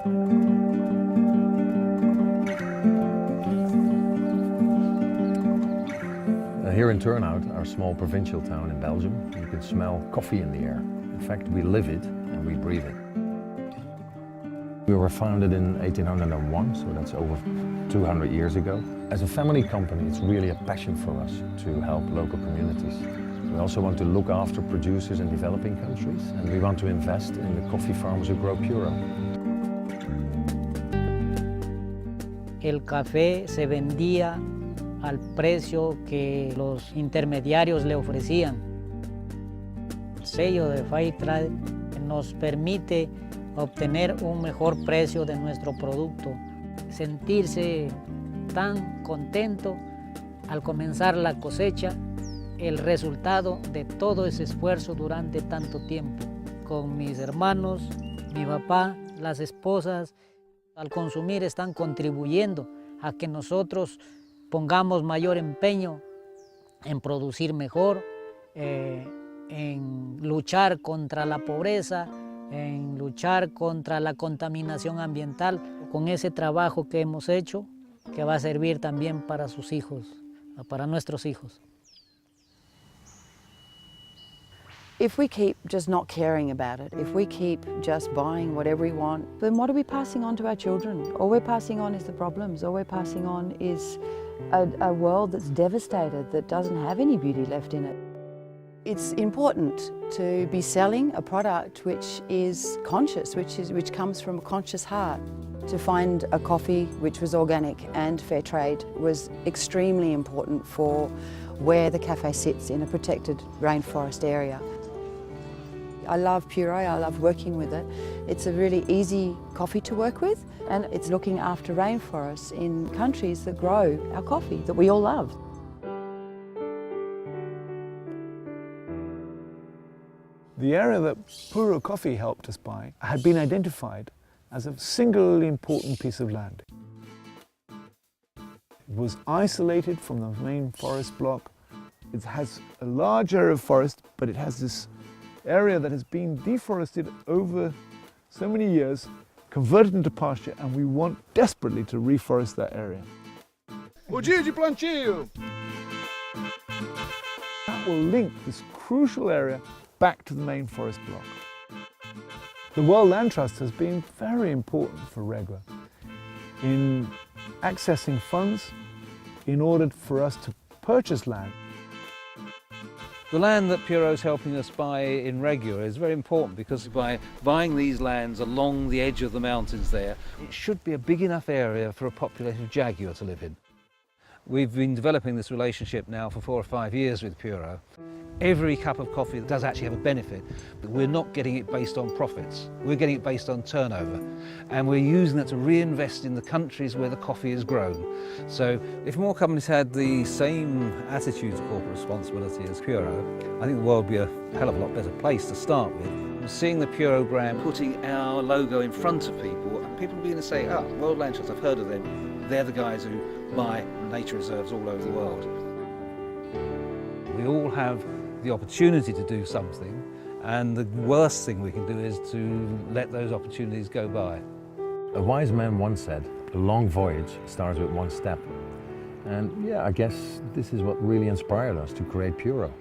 Here in Turnhout, our small provincial town in Belgium, you can smell coffee in the air. In fact, we live it and we breathe it. We were founded in 1801, so that's over 200 years ago. As a family company, it's really a passion for us to help local communities. We also want to look after producers in developing countries, and we want to invest in the coffee farmers who grow Puro. El café se vendía al precio que los intermediarios le ofrecían. El sello de Fair Trade nos permite obtener un mejor precio de nuestro producto, sentirse tan contento al comenzar la cosecha, el resultado de todo ese esfuerzo durante tanto tiempo. Con mis hermanos, mi papá, las esposas, al consumir están contribuyendo a que nosotros pongamos mayor empeño en producir mejor, en luchar contra la pobreza, en luchar contra la contaminación ambiental, con ese trabajo que hemos hecho, que va a servir también para sus hijos, para nuestros hijos. If we keep just not caring about it, if we keep just buying whatever we want, then what are we passing on to our children? All we're passing on is the problems. All we're passing on is a world that's devastated, that doesn't have any beauty left in it. It's important to be selling a product which is conscious, which comes from a conscious heart. To find a coffee which was organic and fair trade was extremely important for where the cafe sits in a protected rainforest area. I love Puro, I love working with it. It's a really easy coffee to work with, and it's looking after rainforests in countries that grow our coffee that we all love. The area that Puro Coffee helped us buy had been identified as a singularly important piece of land. It was isolated from the main forest block. It has a large area of forest, but it has this area that has been deforested over so many years, converted into pasture, and we want desperately to reforest that area. O dia de plantio! That will link this crucial area back to the main forest block. The World Land Trust has been very important for Regla in accessing funds in order for us to purchase land. The land that Puro's helping us buy in Regula is very important because by buying these lands along the edge of the mountains there, it should be a big enough area for a population of jaguar to live in. We've been developing this relationship now for 4 or 5 years with Puro. Every cup of coffee does actually have a benefit, but we're not getting it based on profits. We're getting it based on turnover, and we're using that to reinvest in the countries where the coffee is grown. So if more companies had the same attitude to corporate responsibility as Puro, I think the world would be a hell of a lot better place to start with. And seeing the Puro brand, putting our logo in front of people, and people begin to say, oh, World Land Trust, I've heard of them. They're the guys who buy nature reserves all over the world. We all have the opportunity to do something, and the worst thing we can do is to let those opportunities go by. A wise man once said, a long voyage starts with one step. And yeah, I guess this is what really inspired us to create Puro.